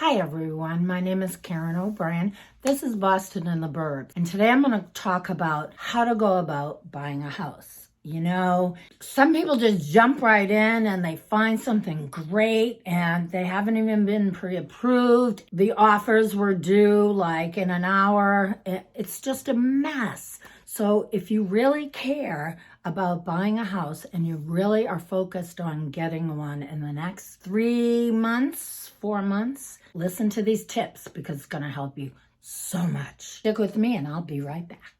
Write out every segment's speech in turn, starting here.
Hi everyone, my name is Karen O'Brien. This is Boston in the Burbs, and today I'm going to talk about how to go about buying a house. You know, some people just jump right in and they find something great and they haven't even been pre-approved. The offers were due like in an hour. It's just a mess. So if you really care about buying a house and you really are focused on getting one in the next 3 months, 4 months, listen to these tips because it's going to help you so much. Stick with me and I'll be right back.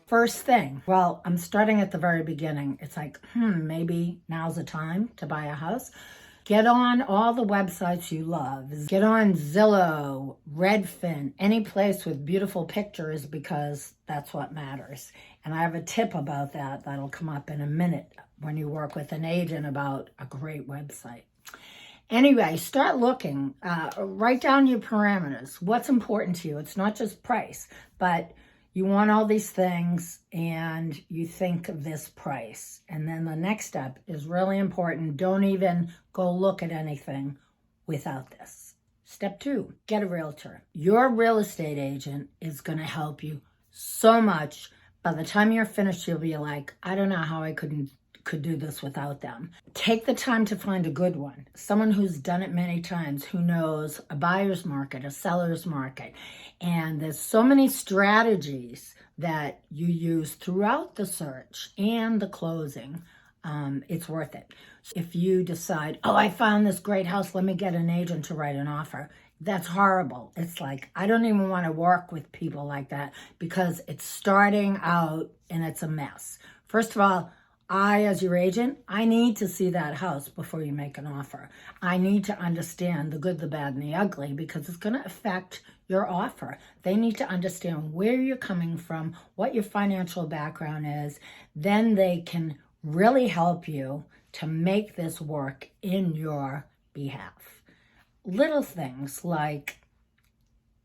First thing, well, I'm starting at the very beginning. It's like, maybe now's the time to buy a house. Get on all the websites you love. Get on Zillow, Redfin, any place with beautiful pictures because that's what matters. And I have a tip about that that'll come up in a minute when you work with an agent about a great website. Anyway, start looking. Write down your parameters. What's important to you? It's not just price, but you want all these things and you think of this price. And then the next step is really important. Don't even go look at anything without this. Step 2, get a realtor. Your real estate agent is going to help you so much. By the time you're finished, you'll be like, I don't know how I could do this without them. Take the time to find a good one. Someone who's done it many times, who knows a buyer's market, a seller's market. And there's so many strategies that you use throughout the search and the closing. It's worth it. If you decide, I found this great house, let me get an agent to write an offer. That's horrible. It's like, I don't even want to work with people like that because it's starting out and it's a mess. First of all, as your agent, I need to see that house before you make an offer. I need to understand the good, the bad, and the ugly because it's going to affect your offer. They need to understand where you're coming from, what your financial background is. Then they can really help you to make this work in your behalf. Little things like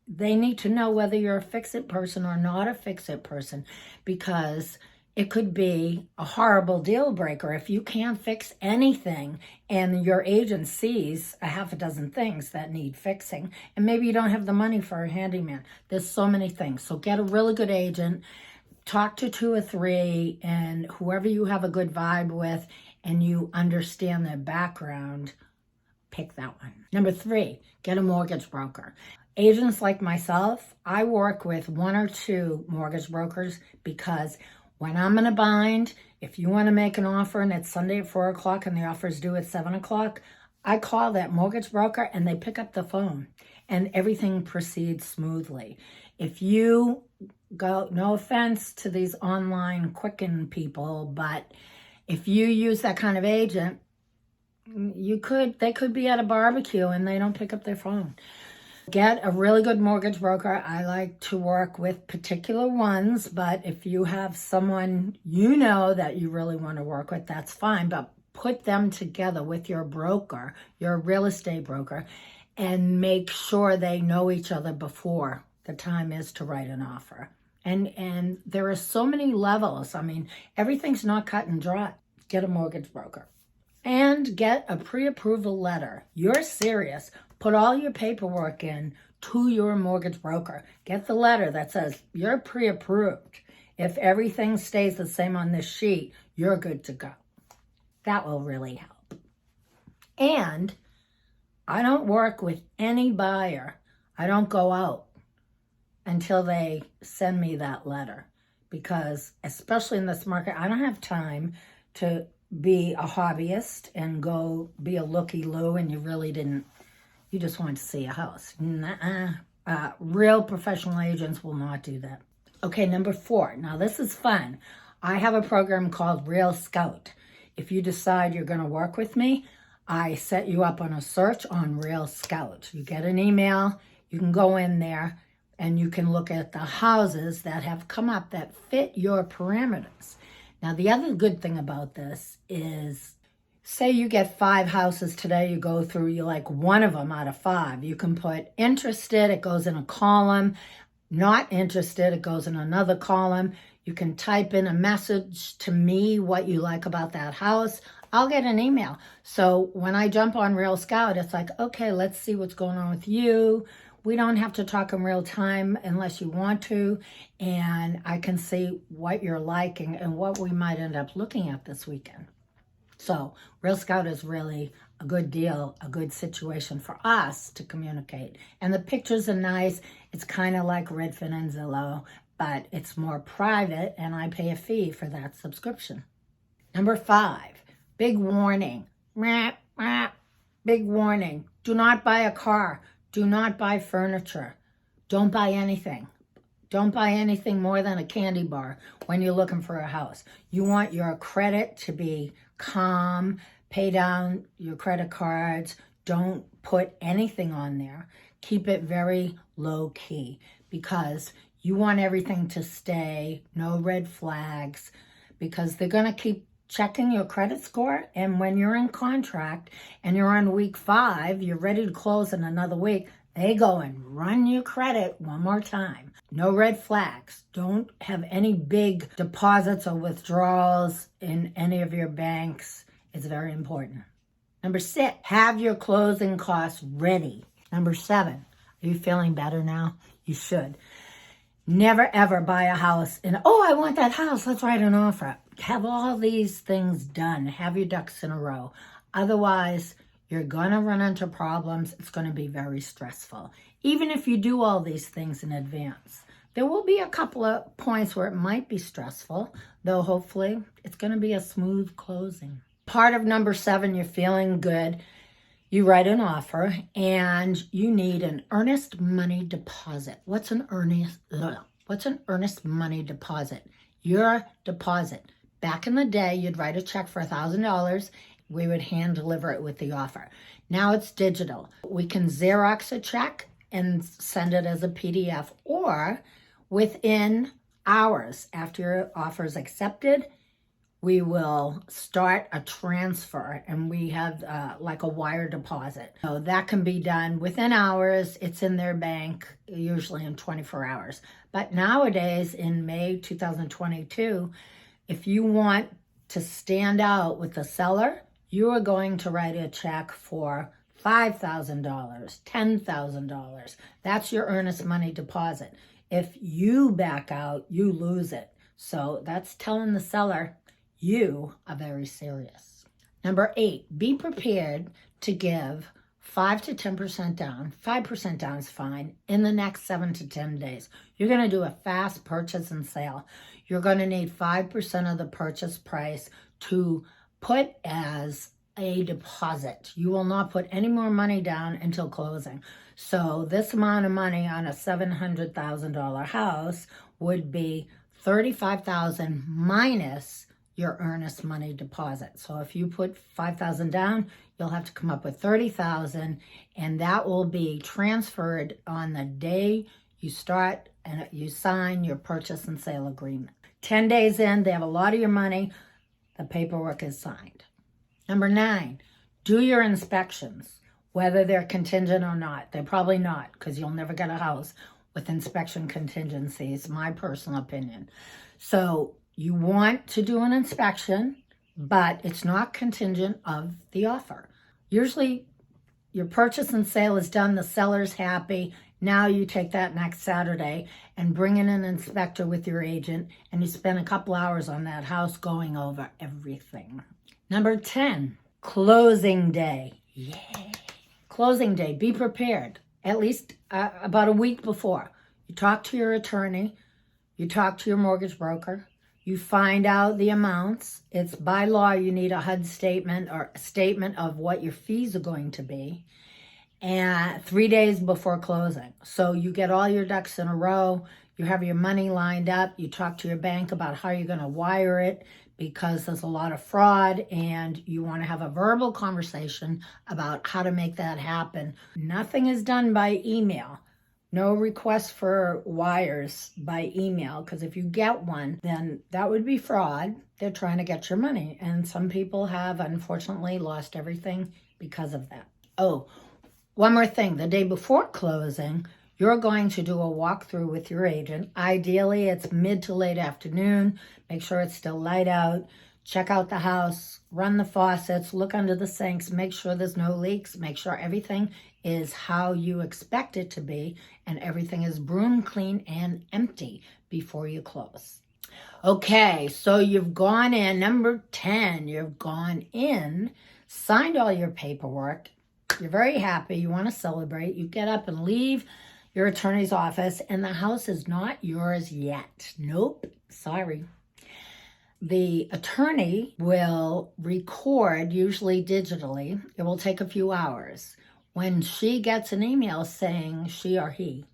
they need to know whether you're a fix-it person or not a fix-it person because it could be a horrible deal breaker if you can't fix anything and your agent sees a half a dozen things that need fixing and maybe you don't have the money for a handyman. There's so many things. So get a really good agent, talk to 2 or 3 and whoever you have a good vibe with and you understand their background, pick that one. Number 3, get a mortgage broker. Agents like myself, I work with 1 or 2 mortgage brokers because when I'm in a bind, if you want to make an offer and it's Sunday at 4 o'clock and the offer is due at 7 o'clock, I call that mortgage broker and they pick up the phone and everything proceeds smoothly. If you go, no offense to these online Quicken people, but if you use that kind of agent, they could be at a barbecue and they don't pick up their phone. Get a really good mortgage broker. I like to work with particular ones, but if you have someone you know that you really want to work with, that's fine. But put them together with your broker, your real estate broker, and make sure they know each other before the time is to write an offer. And there are so many levels. I mean, everything's not cut and dry. Get a mortgage broker. And get a pre-approval letter. You're serious. Put all your paperwork in to your mortgage broker. Get the letter that says you're pre-approved. If everything stays the same on this sheet, you're good to go. That will really help. And I don't work with any buyer. I don't go out until they send me that letter because especially in this market, I don't have time to be a hobbyist and go be a looky-loo and you just want to see a house. Real professional agents will not do that. Okay, number 4. Now this is fun. I have a program called Real Scout. If you decide you're going to work with me, I set you up on a search on Real Scout. You get an email, you can go in there and you can look at the houses that have come up that fit your parameters. Now, the other good thing about this is, say you get 5 houses today, you go through, you like one of them out of 5. You can put interested, it goes in a column. not interested, it goes in another column. You can type in a message to me what you like about that house. I'll get an email. So when I jump on Real Scout, it's like, okay, let's see what's going on with you. We don't have to talk in real time unless you want to. And I can see what you're liking and what we might end up looking at this weekend. So Real Scout is really a good deal, a good situation for us to communicate. And the pictures are nice. It's kind of like Redfin and Zillow, but it's more private, and I pay a fee for that subscription. Number 5, big warning. Big warning. Do not buy a car. Do not buy furniture. Don't buy anything. Don't buy anything more than a candy bar when you're looking for a house. You want your credit to be calm. Pay down your credit cards. Don't put anything on there. Keep it very low key because you want everything to stay, no red flags, because they're going to keep checking your credit score. And when you're in contract and you're on week 5, you're ready to close in another week, they go and run your credit one more time. No red flags. Don't have any big deposits or withdrawals in any of your banks. It's very important. Number 6, have your closing costs ready. Number 7, are you feeling better now? You should. Never ever buy a house and, oh, I want that house, let's write an offer. Have all these things done. Have your ducks in a row. Otherwise, you're going to run into problems. It's going to be very stressful. Even if you do all these things in advance. There will be a couple of points where it might be stressful, though hopefully it's going to be a smooth closing. Part of number 7, you're feeling good. You write an offer and you need an earnest money deposit. What's an earnest money deposit? Your deposit. Back in the day, you'd write a check for $1,000. We would hand deliver it with the offer. Now it's digital. We can Xerox a check and send it as a PDF, or within hours after your offer is accepted, we will start a transfer, and we have like a wire deposit. So that can be done within hours. It's in their bank, usually in 24 hours. But nowadays, in May 2022, if you want to stand out with the seller, you are going to write a check for $5,000, $10,000. That's your earnest money deposit. If you back out, you lose it. So that's telling the seller, you are very serious. Number 8, be prepared to give 5 to 10% down. 5% down is fine in the next 7 to 10 days. You're going to do a fast purchase and sale. You're going to need 5% of the purchase price to put as a deposit. You will not put any more money down until closing. So this amount of money on a $700,000 house would be $35,000 minus your earnest money deposit. So if you put $5,000 down, you'll have to come up with $30,000, and that will be transferred on the day you start and you sign your purchase and sale agreement. 10 days in, they have a lot of your money. The paperwork is signed. Number 9, do your inspections, whether they're contingent or not. They're probably not, because you'll never get a house with inspection contingencies, my personal opinion. So you want to do an inspection, but it's not contingent of the offer. Usually your purchase and sale is done, the seller's happy. Now you take that next Saturday and bring in an inspector with your agent, and you spend a couple hours on that house going over everything. Number 10, closing day. Yay. Closing day, be prepared. At least about a week before. You talk to your attorney, you talk to your mortgage broker, you find out the amounts. It's by law, you need a HUD statement or a statement of what your fees are going to be, and 3 days before closing. So you get all your ducks in a row, you have your money lined up, you talk to your bank about how you're going to wire it, because there's a lot of fraud, and you want to have a verbal conversation about how to make that happen. Nothing is done by email. No request for wires by email, because if you get one, then that would be fraud. They're trying to get your money, and some people have unfortunately lost everything because of that. Oh, one more thing. The day before closing, You're going to do a walkthrough with your agent. Ideally, it's mid to late afternoon. Make sure it's still light out. Check out the house, run the faucets, look under the sinks, make sure there's no leaks, make sure everything is how you expect it to be, and everything is broom clean and empty before you close. Okay, so you've gone in, number 10, you've gone in, signed all your paperwork, you're very happy, you want to celebrate, you get up and leave your attorney's office, and the house is not yours yet. Nope, sorry. The attorney will record, usually digitally. It will take a few hours. When she gets an email saying, she or he,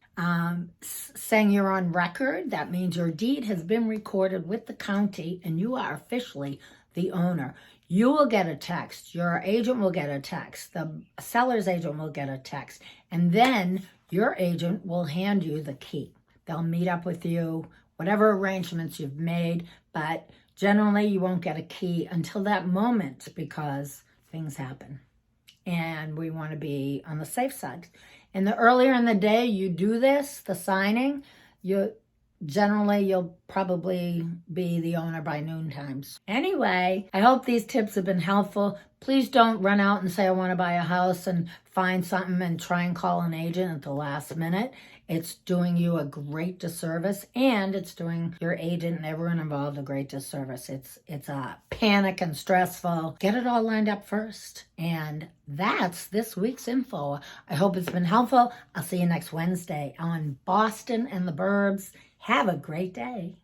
saying you're on record, that means your deed has been recorded with the county and you are officially the owner. You will get a text. Your agent will get a text. The seller's agent will get a text. And then your agent will hand you the key. They'll meet up with you, whatever arrangements you've made, but generally, you won't get a key until that moment because things happen. And we want to be on the safe side. And the earlier in the day you do this, the signing, you'll probably be the owner by noon times. Anyway, I hope these tips have been helpful. Please don't run out and say, I want to buy a house and find something and try and call an agent at the last minute. It's doing you a great disservice, and it's doing your agent and everyone involved a great disservice. It's a panic and stressful. Get it all lined up first. And that's this week's info. I hope it's been helpful. I'll see you next Wednesday on Boston and the Burbs. Have a great day.